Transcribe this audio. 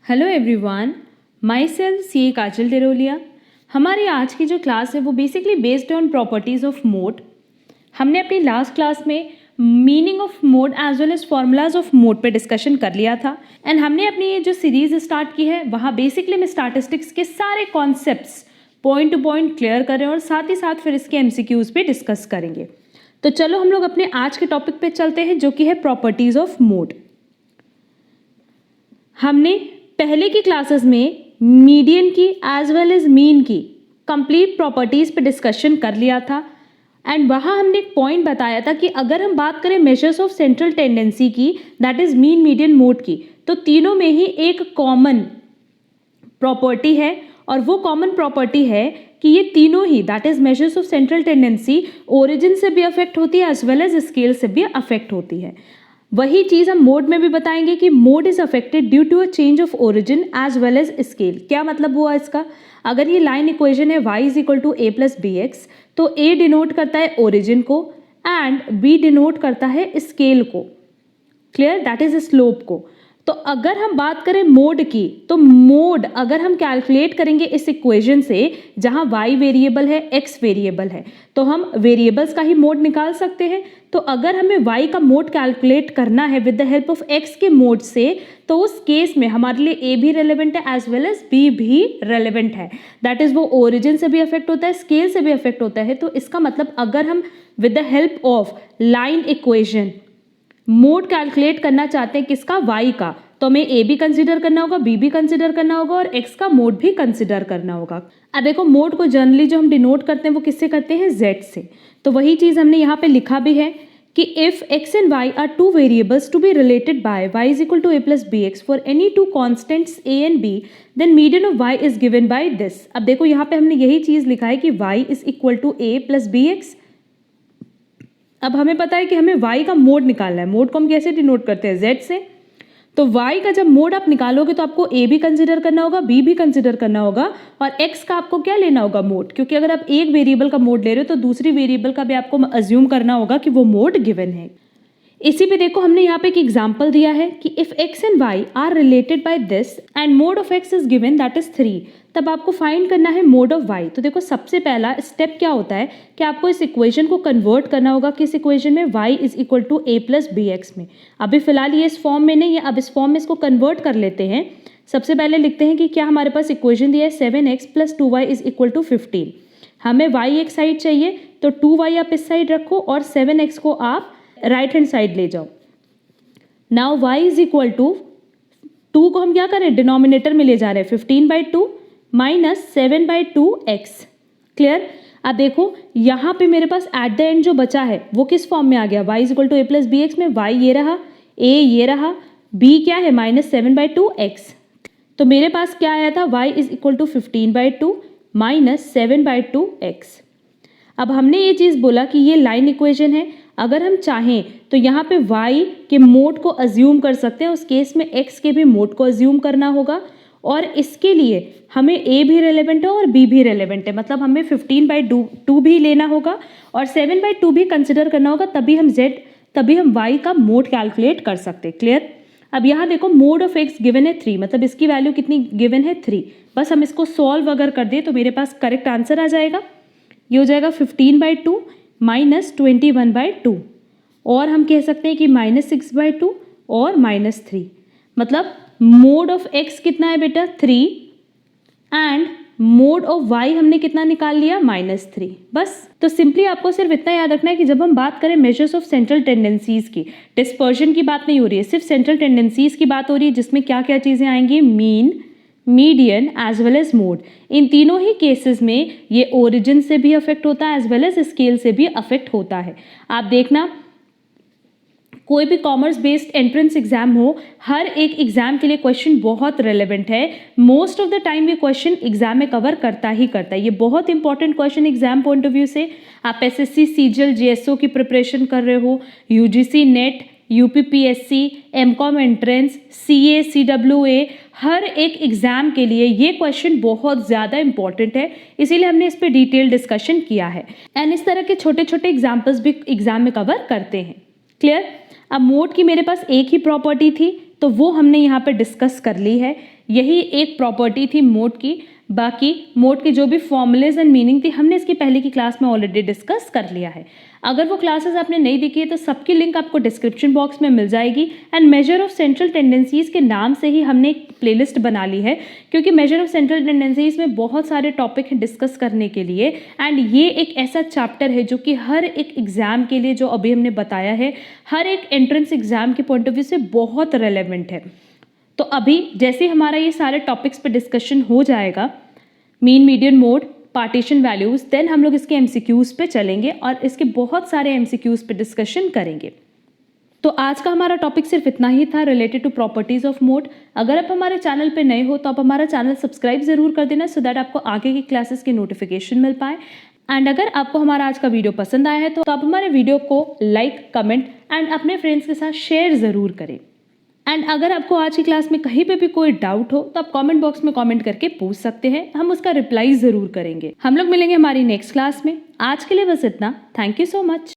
Hello everyone, myself C Kajal Terolia. हमारी आज की जो क्लास है वो basically based on properties of mode. हमने अपनी लास्ट क्लास में meaning of mode as well as formulas of mode पे डिस्कशन कर लिया था एंड हमने अपनी ये जो सीरीज़ स्टार्ट की है वहाँ बेसिकली मैं स्टैटिस्टिक्स के सारे concepts point two point clear कर रहे हैं और साथ ही साथ फिर इसके MCQs पे डिस्कस करेंगे। तो चलो हम लोग अपने आज के टॉपिक पे चलते हैं जो कि है प्रॉपर्टीज़ ऑफ मोड। हमने पहले की क्लासेस में मीडियन की एज वेल एज मीन की कंप्लीट प्रॉपर्टीज़ पे डिस्कशन कर लिया था एंड वहाँ हमने एक पॉइंट बताया था कि अगर हम बात करें मेजर्स ऑफ सेंट्रल टेंडेंसी की, that is mean median mode की, तो तीनों में ही एक कॉमन प्रॉपर्टी है और वो कॉमन प्रॉपर्टी है कि ये तीनों ही that is measures of central tendency origin से भी अफेक्ट होती है एज वेल एज स्केल से भी अफेक्ट होती है। वही चीज़ हम मोड में भी बताएंगे कि mode is affected due to a change of origin as well as scale. क्या मतलब हुआ इसका? अगर ये लाइन इक्वेशन है y is equal to a plus b x, तो a डिनोट करता है ओरिजिन को एंड b डिनोट करता है स्केल को। क्लियर? दैट इज स्लोप को। तो अगर हम बात करें मोड की, तो मोड अगर हम कैलकुलेट करेंगे इस इक्वेशन से जहां y वेरिएबल है x वेरिएबल है, तो हम वेरिएबल्स का ही मोड निकाल सकते हैं। तो अगर हमें y का मोड कैलकुलेट करना है with the help of x के मोड से, तो उस केस में हमारे लिए a भी रेलेवेंट है एज वेल एज b भी रेलेवेंट है। दैट इज वो ओरिजिन से भी अफेक्ट होता है, स्केल से भी अफेक्ट होता है। तो इसका मतलब अगर हम with the help of line equation mode calculate करना चाहते हैं किसका? y का, तो हमें a भी कंसिडर करना होगा, b भी कंसिडर करना होगा और x का मोड भी कंसिडर करना होगा। अब देखो, मोड को जनरली जो हम डिनोट करते हैं वो किससे करते हैं? z से। तो वही चीज़ हमने यहाँ पे लिखा भी है कि if x and y are two variables to be related by y is equal to a plus b x for any two constants a and b, then median of y is given by this. अब देखो यहाँ पे हमने यही चीज़ लिखा है कि y is equal to a plus b x. अब हमें पता है कि हमें y का मोड निकालना है। मोड को हम कैसे डिनोट करते हैं? z से। तो y का जब मोड आप निकालोगे तो आपको a भी कंसिडर करना होगा, b भी कंसिडर करना होगा और x का आपको क्या लेना होगा? मोड। क्योंकि अगर आप एक वेरिएबल का मोड ले रहे हो तो दूसरी वेरिएबल का भी आपको अज्यूम करना होगा कि वो मोड गिवन है। इसी पे देखो, हमने यहाँ पे एक एग्जांपल दिया है कि if x and y are related by this and mode of x is given that is 3, तब आपको फाइंड करना है मोड ऑफ y। तो देखो, सबसे पहला स्टेप क्या होता है कि आपको इस इक्वेशन को कन्वर्ट करना होगा किस इक्वेशन में? y is equal to a plus b x में। अभी फिलहाल ये इस फॉर्म में नहीं है, अब इस फॉर्म में इसको कन्वर्ट कर लेते हैं। सबसे पहले लिखते हैं कि क्या हमारे पास इक्वेशन दिया है 7x plus 2y is equal to 15। हमें y एक साइड चाहिए, तो 2y आप इस साइड रखो और 7x को आप राइट हैंड साइड ले जाओ। Now y is equal to 2 को हम क्या करें? डिनोमिनेटर में ले जा रहे हैं, 15/2 माइनस 7/2x। क्लियर? अब देखो, यहाँ पे मेरे पास एट द एंड जो बचा है वो किस फॉर्म में आ गया? y is equal to a plus b x में y ये रहा, a ये रहा, b क्या है? Minus 7/2x। तो मेरे पास क्या आया था? y is equal to 15/2 minus 7/2x। अब हमने ये चीज़ बोला कि ये लाइन इक्वेशन है। अगर हम चाहें तो यहाँ पे y के मोड को अज्यूम कर सकते हैं, उस केस में x के भी मोड को अज्यूम करना होगा और इसके लिए हमें a भी रेलेवेंट है और b भी रेलेवेंट है। मतलब हमें 15/2 भी लेना होगा और 7/2 भी कंसिडर करना होगा, तभी हम y का मोड कैलकुलेट कर सकते हैं। क्लियर? अब यहाँ देखो, मोड ऑफ x गिवन है 3, मतलब इसकी वैल्यू कितनी गिवन है? 3। बस हम इसको सॉल्व अगर कर दें तो मेरे पास करेक्ट आंसर आ जाएगा। ये हो जाएगा 15/2 माइनस 21/2 और हम कह सकते हैं कि माइनस 6/2 और माइनस 3। मतलब मोड ऑफ x कितना है बेटा? 3 एंड मोड ऑफ y हमने कितना निकाल लिया? -3। बस। तो सिंपली आपको सिर्फ इतना याद रखना है कि जब हम बात करें मेजर्स ऑफ सेंट्रल टेंडेंसीज की, डिस्पर्शन की बात नहीं हो रही है, सिर्फ सेंट्रल टेंडेंसीज की बात हो रही है, जिसमें क्या क्या चीज़ें आएंगी? Mean, median as well as mode. इन तीनों ही केसेस में ये ओरिजिन से भी अफेक्ट होता है एज वेल एज स्केल से भी अफेक्ट होता है। आप देखना, कोई भी कॉमर्स बेस्ड एंट्रेंस एग्जाम हो, हर एक एग्जाम के लिए क्वेश्चन बहुत रेलेवेंट है। मोस्ट ऑफ द टाइम ये क्वेश्चन एग्जाम में कवर करता ही करता है। ये बहुत important question exam point of view से। आप एसएससी, सीजीएल, जेएसओ की प्रिपरेशन कर रहे हो, UGC NET, UPPSC, MCom entrance, CA, CWA, हर एक एग्जाम के लिए ये क्वेश्चन बहुत ज़्यादा इंपॉर्टेंट है, इसीलिए हमने इस पर डिटेल डिस्कशन किया है एंड इस तरह के छोटे छोटे एग्जाम्पल्स भी एग्जाम में कवर करते हैं। क्लियर? अब मोड की मेरे पास एक ही प्रॉपर्टी थी तो वो हमने यहाँ पर डिस्कस कर ली है। यही एक प्रॉपर्टी थी मोड की। बाकी मोड के जो भी फॉर्मूलेज एंड मीनिंग थी हमने इसकी पहले की क्लास में ऑलरेडी डिस्कस कर लिया है। अगर वो क्लासेस आपने नहीं देखी है तो सबकी लिंक आपको डिस्क्रिप्शन बॉक्स में मिल जाएगी। And measure of central tendencies के नाम से ही हमने एक प्लेलिस्ट बना ली है, क्योंकि मेजर ऑफ सेंट्रल टेंडेंसीज में बहुत सारे टॉपिक हैं डिस्कस करने के लिए। एंड ये एक ऐसा चैप्टर है जो कि हर एक एग्जाम के लिए, जो अभी हमने बताया है, हर एक एंट्रेंस एग्जाम के पॉइंट ऑफ व्यू से बहुत रेलेवेंट है। तो अभी जैसे हमारा ये सारे टॉपिक्स पे डिस्कशन हो जाएगा, mean, median, mode, partition values, then हम लोग इसके एमसीक्यूज पे चलेंगे और इसके बहुत सारे एमसीक्यूज पे डिस्कशन करेंगे। तो आज का हमारा टॉपिक सिर्फ इतना ही था related to properties of mode. अगर आप हमारे चैनल पे नए हो तो आप हमारा चैनल सब्सक्राइब जरूर कर देना, सो दैट आपको आगे की क्लासेस की नोटिफिकेशन मिल पाए। एंड अगर आपको हमारा आज का वीडियो पसंद आया है तो आप हमारे वीडियो को लाइक, कमेंट एंड अपने फ्रेंड्स के साथ शेयर ज़रूर करें। एंड अगर आपको आज की क्लास में कहीं पे भी कोई डाउट हो तो आप कमेंट बॉक्स में कमेंट करके पूछ सकते हैं, हम उसका रिप्लाई ज़रूर करेंगे। हम लोग मिलेंगे हमारी नेक्स्ट क्लास में। आज के लिए बस इतना। Thank you so much.